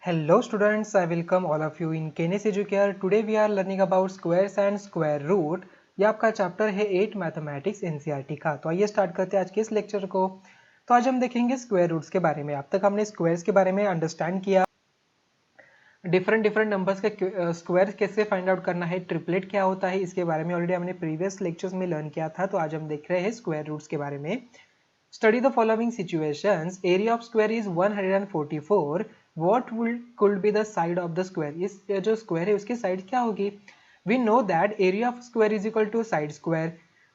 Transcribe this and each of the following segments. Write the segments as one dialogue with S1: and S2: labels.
S1: Hello students, I welcome all of you in Kenes Educare. Today we are learning about squares and square root. ये आपका chapter है 8 mathematics NCERT का। तो आइए start करते हैं आज के इस लेक्चर को। तो आज हम देखेंगे स्क्वायर रूट्स के बारे में। अब तक हमने स्क्वायर्स के बारे में अंडरस्टैंड किया, डिफरेंट नंबर्स के स्क्वायर कैसे फाइंड आउट करना है, ट्रिपलेट क्या होता है, इसके बारे में ऑलरेडी हमने प्रीवियस लेक्चर्स में लर्न किया था। तो आज हम देख रहे हैं स्क्वायर रूट्स के बारे में। Study the following situations. Area of square is 144. What could be the side of the square? इस जो स्क्वायर है उसकी साइड क्या होगी? We know that area of square is equal to side square.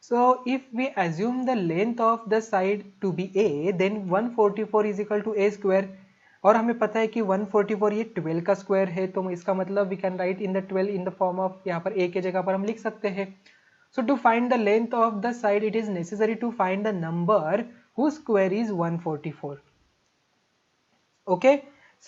S1: So if we assume the length of the side to be a, then 144 is equal to a square. और हमें पता है कि 144 ये 12 का स्क्वायर है, तो इसका मतलब we can write in the 12 in the form of, यहाँ पर a के जगह पर हम लिख सकते हैं. So to find the length of the side, it is necessary to find the number whose square is 144. Okay,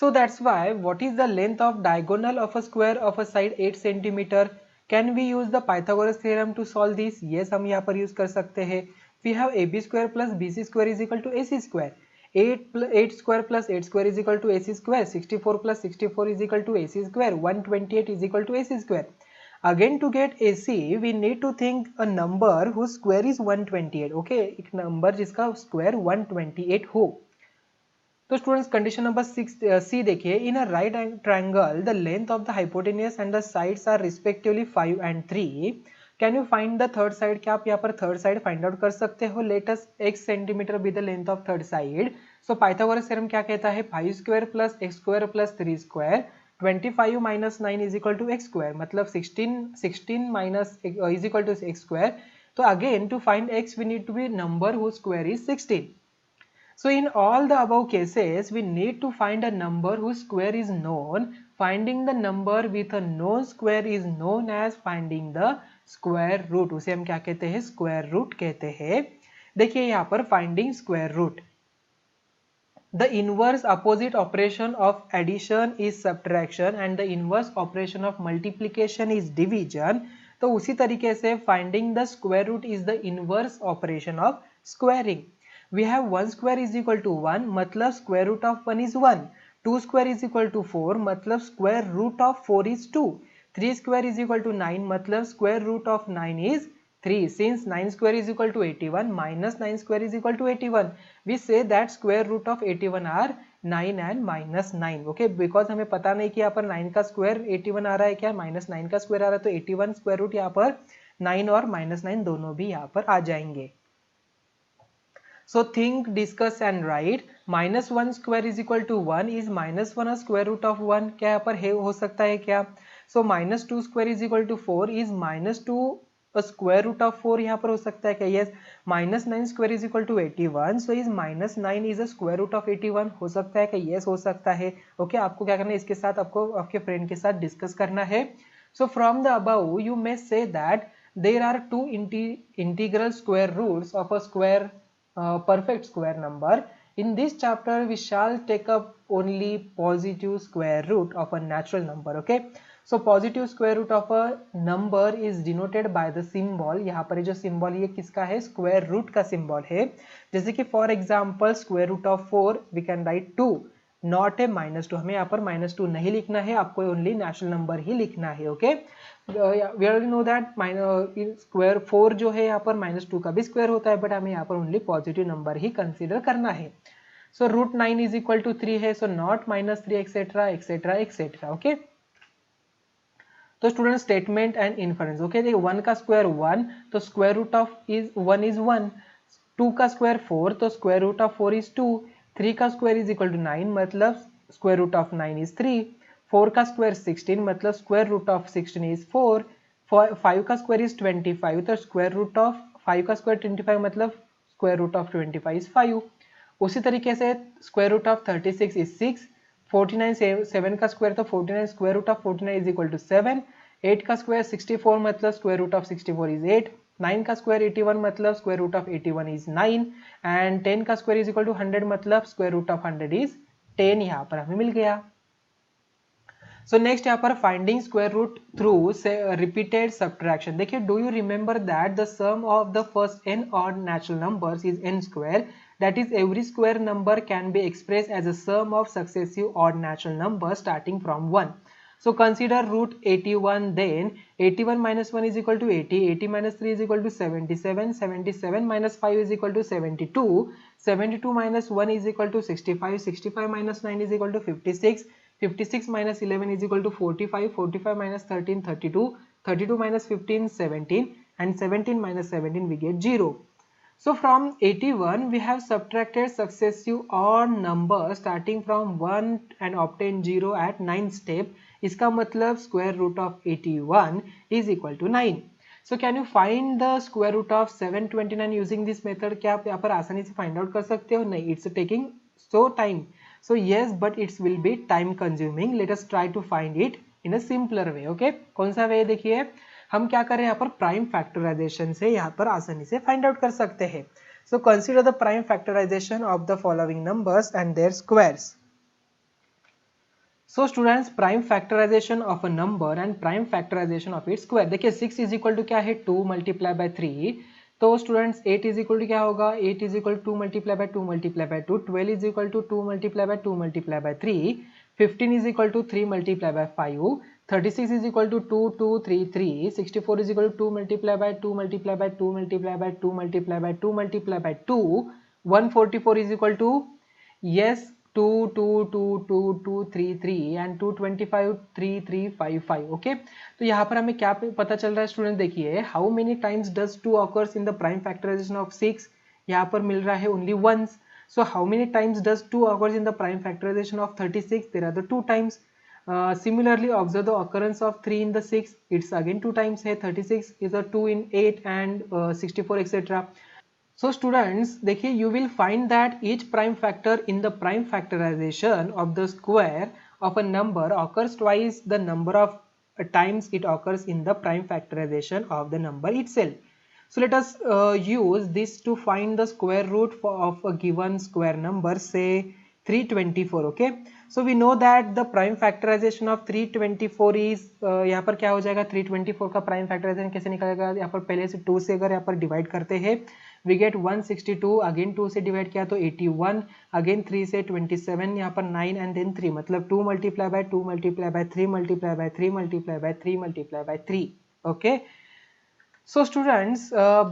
S1: so that's why what is the length of diagonal of a square of a side 8 centimeter? Can we use the Pythagoras theorem to solve this? Yes, हम यहाँ पर use कर सकते हैं. We have ab square plus bc square is equal to ac square. 8 square plus 8 square is equal to ac square. 64 plus 64 is equal to ac square. 128 is equal to ac square. Again, to get AC, we need to think a number whose square is 128. Okay, एक नंबर जिसका square 128 हो. तो students condition number 6 सी देखिए. In a right triangle the length of the hypotenuse and the sides are respectively 5 and 3. Can you find the third side? क्या आप यहाँ पर थर्ड साइड फाइंड आउट कर सकते हो? Let us x centimetre be the length of third side. So Pythagoras theorem क्या कहता है? 5 square plus x square plus 3 square 25 minus 9 is equal to x square, मतलब 16 minus is equal to x square. तो again to find x we need to be number whose square is 16. So in all the above cases, we need to find a number whose square is known. Finding the number with a known square is known as finding the square root. उसे हम क्या कहते हैं? Square root कहते हैं. देखिए यहाँ पर finding square root. The inverse opposite operation of addition is subtraction and the inverse operation of multiplication is division. तो उसी तरीके से finding the square root is the inverse operation of squaring. We have 1 square is equal to 1, मतलब square root of 1 is 1. 2 square is equal to 4, मतलब square root of 4 is 2. 3 square is equal to 9, मतलब square root of 9 is 3. Since 9 square is equal to 81, minus 9 square is equal to 81. We say that square root of 81 are 9 and minus 9. Okay, because हमें पता नहीं कि यहाँ पर 9 का square 81 आ रहा है क्या, minus 9 का स्क्वायर आ रहा है, तो 81 स्क्वायर रूट यहाँ पर 9 और minus 9 दोनों भी यहाँ पर आ जाएंगे. So think, discuss and write. Minus 1 square is equal to 1 is minus 1 square root of 1. क्या यहाँ पर है हो सकता है क्या? So minus 2 square is equal to 4 is minus 2 square root of 4. यहाँ पर हो सकता है क्या? Yes. Minus 9 square is equal to 81. So is minus 9 is a square root of 81. हो सकता है क्या? Yes, हो सकता है. Okay, आपको क्या करना है? इसके साथ आपको आपके फ्रेंड के साथ डिस्कस करना है. So from the above you may say that there are two integral square roots of a square perfect square number. In this chapter we shall take up only positive square root of a natural number. Okay, so positive square root of a number is denoted by the symbol. यहाँ पर जो symbol ये किसका है? square root का symbol है. जैसे कि for example square root of 4 we can write 2, not a minus 2. हमें यहाँ पर minus 2 नहीं लिखना है, आपको only natural number ही लिखना है. Okay, we already know that square 4 जो है यहाँ पर -2 का भी स्क्वायर होता है, बट हमें यहाँ पर ओनली पॉजिटिव नंबर ही कंसीडर करना है. So root 9 is equal to 3 है, so not -3 etcetera etcetera etcetera. Okay, तो student statement and inference. Okay, देखिए 1 का स्क्वायर 1, तो स्क्वायर रूट ऑफ 1 इज 1. 2 का स्क्वायर 4, तो स्क्वायर रूट ऑफ 4 इज 2. 3 का स्क्वायर इज इक्वल टू 9, मतलब स्क्वायर रूट ऑफ 9 इज 3. 4 का स्क्वायर 16, मतलब स्क्वायर रूट ऑफ 16 इज 4. 5 का स्क्वायर इज 25, तो स्क्वायर रूट ऑफ 5 का स्क्वायर 25, मतलब स्क्वायर रूट ऑफ 25 इज 5. उसी तरीके से स्क्वायर रूट ऑफ 36 इज 6. 49 7 का स्क्वायर, तो 49 square root of 49 is equal to 7. 8 का स्क्वायर 64, मतलब स्क्वायर रूट ऑफ 64 इज 8. 9 का स्क्वायर 81, मतलब square root of 81 is 9. And 10 का स्क्वायर इज इक्वल टू 100, मतलब स्क्वायर रूट ऑफ 100 इज 10. यहाँ पर हमें मिल गया. सो नेक्स्ट यहाँ पर finding square root through repeated subtraction. देखिए, do you remember that the sum of the first n odd natural numbers is n square. that is every square number can be expressed as a sum of successive odd natural numbers starting from 1. So consider root 81, then 81 minus 1 is equal to 80, 80 minus 3 is equal to 77, 77 minus 5 is equal to 72, 72 minus 1 is equal to 65, 65 minus 9 is equal to 56, 56 minus 11 is equal to 45, 45 minus 13, 32, 32 minus 15, 17, and 17 minus 17 we get 0. So from 81 we have subtracted successive odd numbers starting from 1 and obtained 0 at 9th step. इसका मतलब square root of 81 is equal to 9. So can you find the square root of 729 using this method? क्या आप यहाँ पर आसानी से find out कर सकते हो? नहीं, it's taking so time. So yes, but it will be time consuming. Let us try to find it in a simpler way. Okay, कौन सा way देखिए, हम क्या करें यहाँ पर प्राइम फैक्टराइजेशन से यहाँ पर आसानी से फाइंड आउट कर सकते हैं. So consider the prime factorisation of the following numbers and their squares. So students, prime factorisation of a number and prime factorisation of its square. देखिए 6 इज इक्वल टू क्या है, 2 मल्टीप्लाई बाय 3. तो students 8 is equal to क्या होगा, 8 is equal to 2 multiply by 2 multiply by 2. 12 is equal to 2 multiply by 2 multiply by 3. 15 is equal to 3 multiplied by 5, 36 is equal to 2, 2, 3, 3, 64 is equal to 2 multiplied by 2 multiplied by 2 multiplied by 2 multiplied by 2 multiplied by 2, 144 is equal to, yes, 2, 2, 2, 2, 2, 3, 3 and 225, 3, 3, 5, 5. Okay, तो यहाँ पर हमें क्या पता चल रहा है student, देखिए how many times does 2 occurs in the prime factorisation of 6. यहाँ पर मिल रहा है only once. So how many times does 2 occurs in the prime factorization of 36? There are the 2 times. Similarly, observe the occurrence of 3 in the 6. It's again 2 times here. 36 is a 2 in 8 and 64 etc. So students, देखिए you will find that each prime factor in the prime factorization of the square of a number occurs twice the number of times it occurs in the prime factorization of the number itself. So let us use this to find the square root of a given square number, say 324. Okay, so we know that the prime factorization of 324 is यहाँ पर क्या हो जाएगा, 324 का prime factorisation कैसे निकलेगा, यहाँ पर पहले से 2 से अगर यहाँ पर डिवाइड करते हैं we get 162, अगेन 2 से डिवाइड किया तो 81, अगेन 3 से 27, यहाँ पर 9 एंड देन 3, मतलब 2 multiply by 2 multiply by 3 multiply by 3 multiply by 3 multiply by 3. Okay, so students,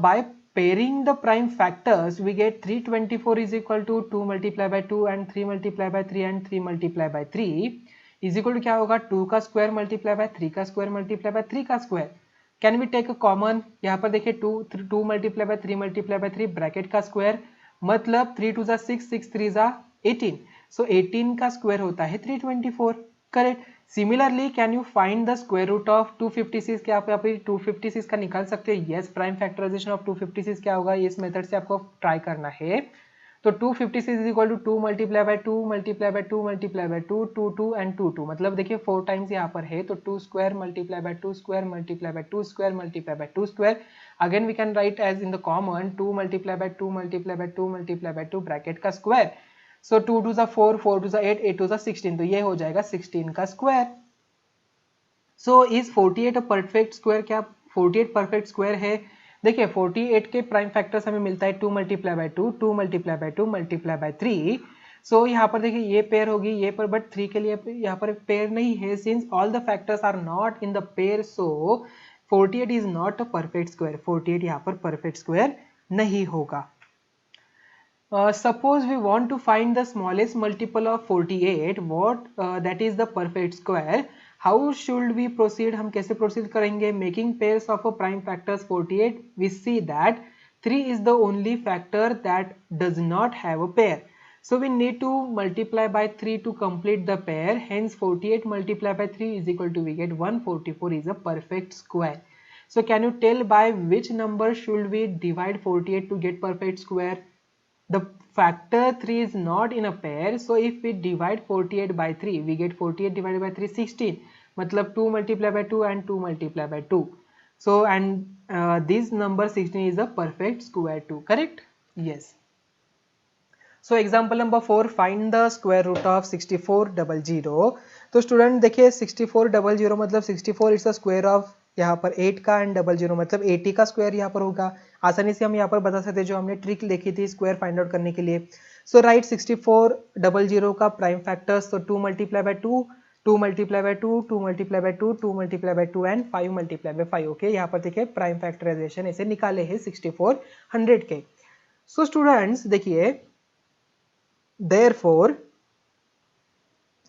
S1: by pairing the prime factors we get 324 is equal to 2 multiplied by 2 and 3 multiplied by 3 and 3 multiplied by 3 is equal to क्या होगा, 2 का square multiply by 3 का square multiply by 3 का square. Can we take a common, यहाँ पर देखिए 2 multiply by 3 multiply by 3 bracket का square, मतलब 3 2 जा 6, 6 3 जा 18. सो 18 का स्क्वायर होता है 324. Correct. Similarly can you find the square root of 256. क्या आप यहाँ पे 256 का निकाल सकते हो? यस, प्राइम फैक्टराइजेशन ऑफ 256 क्या होगा, इस मेथड से आपको ट्राई करना है. तो 256 is equal to 2 multiply by 2 multiply by 2 multiply by 2, 2 2 and 2 2, मतलब देखिए 4 टाइम्स यहाँ पर है, तो 2 square multiply by 2 square multiply by 2 square multiply by 2 square. Again we can write as in the common 2 multiply by 2 multiply by 2 multiply by 2 bracket का square. So 2 2 जा 4, 4 2 जा 8, 8 2 जा 16, तो ये हो जाएगा 16 का square. So is 48 a perfect square? क्या 48 परफेक्ट स्क्वायर है? देखिए 48 के प्राइम फैक्टर्स हमें मिलता है 2 multiply by 2, 2 multiply by 2 multiply by 3. सो यहाँ पर देखिए ये पेयर होगी ये पर, बट 3 के लिए यहाँ पर पेयर नहीं है, since all the factors are not in the pair. So 48 is not a perfect square. 48 यहाँ पर परफेक्ट स्क्वायर नहीं होगा. Suppose we want to find the smallest multiple of 48, what that is the perfect square. How should we proceed? हम कैसे proceed करेंगे? Making pairs of a prime factors 48, we see that 3 is the only factor that does not have a pair. So we need to multiply by 3 to complete the pair. Hence 48 multiplied by 3 is equal to, we get 144 is a perfect square. So can you tell by which number should we divide 48 to get perfect square? The factor 3 is not in a pair, so if we divide 48 by 3 we get 48 divided by 3 16, मतलब 2 multiplied by 2 and 2 multiplied by 2. So and this number 16 is a perfect square too. Correct? Yes. So example number 4, find the square root of 6400. तो student देखिए 6400 मतलब 64 it's a square of यहाँ पर 8 का and 00 मतलब 80 का square यहाँ पर होगा। आसानी से हम यहाँ पर बता सकते हैं जो हमने ट्रिक देखी थी स्क्वायर फाइंड आउट करने के लिए। सो राइट 6400 का प्राइम फैक्टर्स, तो 2 multiply by 2, 2 multiply by 2, 2 multiply by 2, 2 multiply by 2 and 5 multiply by 5। Okay, यहाँ पर देखिए प्राइम फैक्टराइजेशन ऐसे निकाले हैं 6400 के। सो स्टूडेंट्स देखिए देयरफॉर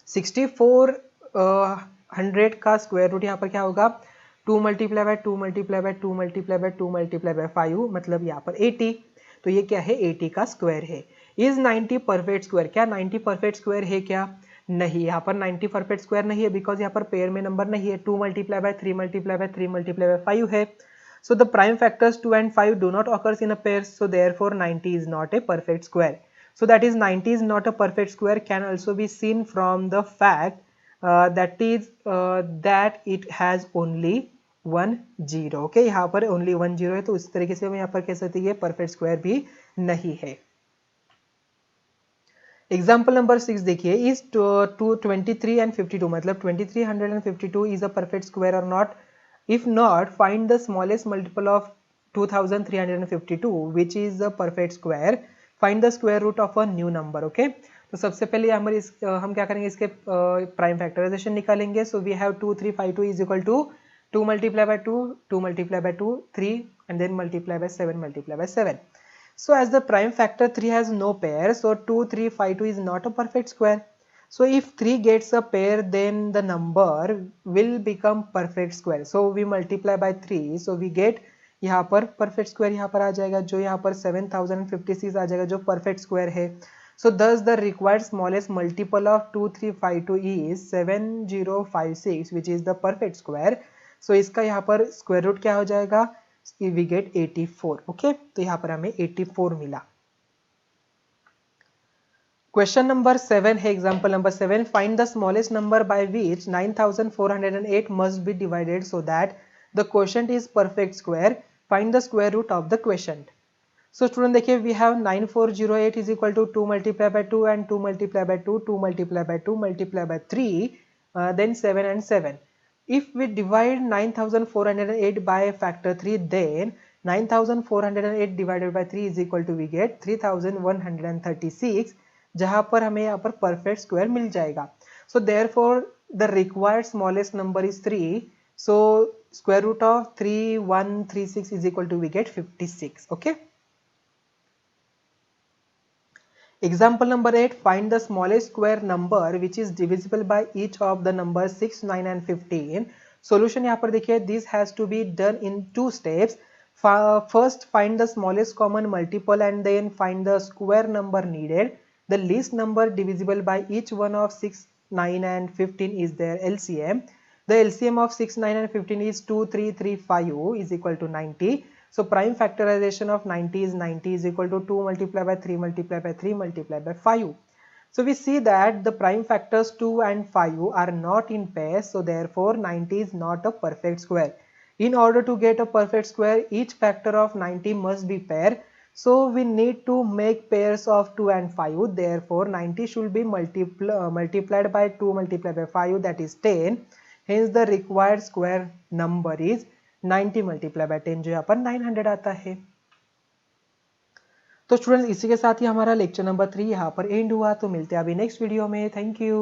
S1: 6400 का स्क्वायर रूट यहाँ पर क्या होगा, 2 multiply by 2 multiply by 2 multiply by 2 multiply bye 5 मतलब यहाँ पर 80। तो ये क्या है, 80 का स्क्वायर है। इज 90 परफेक्ट स्क्वायर, क्या 90 परफेक्ट स्क्वायर है क्या? नहीं, यहाँ पर 90 परफेक्ट स्क्वायर नहीं है बिकॉज यहाँ पर पेयर में नंबर नहीं है। 2 multiply by 3 multiply by 3 multiply bye 5 है। So the prime factors 2 and 5 do not occurs in a pair, so therefore 90 is not a perfect square. So that is 90 is not a perfect square can also be seen from the fact that it has only 1 0. Okay, यहाँ पर only 1 0 है, तो इस तरीके से हम यहाँ पर कह सकते हैं perfect square भी नहीं है। एग्जाम्पल नंबर 6 देखिए, इज 23 and 52 मतलब 2352 is a perfect square or not? If not, find the smallest multiple of 2352 which is a perfect square. Find the square root of a new number. Okay, तो सबसे पहले हम क्या करेंगे, इसके prime factorisation निकालेंगे। So we have 2352 is equal to 2 multiply by 2, 2 multiply by 2 3 and then multiply by 7 multiply by 7। So as the prime factor 3 has no pair, so 2352 is not a perfect square. So if 3 gets a pair, then the number will become perfect square. So we multiply by 3, so we get यहाँ पर perfect square यहाँ पर आ जाएगा, जो यहाँ पर 7056 आ जाएगा जो perfect square है। So thus the required smallest multiple of 2352 is 7056 which is the perfect square. So इसका यहाँ पर square root क्या हो जाएगा, we get 84. ओके, तो यहाँ पर हमें 84 मिला। क्वेश्चन नंबर 7 है, example number 7, find the smallest number by which 9408 must be divided so that the quotient is perfect square. Find the square root of the quotient. So student देखिए, we have 9408 is equal to 2 multiply by 2 and 2 multiply by 2, 2 multiply by 2 multiply by 3, then 7 and 7. If we divide 9408 by factor 3, then 9408 divided by 3 is equal to we get 3136, जहां पर हमें यहाँ पर perfect square मिल जाएगा। So therefore the required smallest number is 3, so square root of 3136 is equal to we get 56। Okay, example number 8, find the smallest square number which is divisible by each of the numbers 6 9 and 15। solution यहाँ पर देखिए, this has to be done in 2 steps। first find the smallest common multiple and then find the square number needed। the least number divisible by each one of 6 9 and 15 is their LCM। the LCM of 6 9 and 15 is 2335 is equal to 90। So prime factorization of 90 is equal to 2 multiplied by 3 multiplied by 3 multiplied by 5. So we see that the prime factors 2 and 5 are not in pairs, so therefore 90 is not a perfect square. In order to get a perfect square, each factor of 90 must be pair. So we need to make pairs of 2 and 5. Therefore 90 should be multiplied by 2 multiplied by 5, that is 10. Hence the required square number is 90 multiply by 10, जो यहाँ पर 900 आता है। तो students इसी के साथ ही हमारा लेक्चर नंबर 3 यहाँ पर एंड हुआ। तो मिलते हैं अभी नेक्स्ट वीडियो में। Thank you.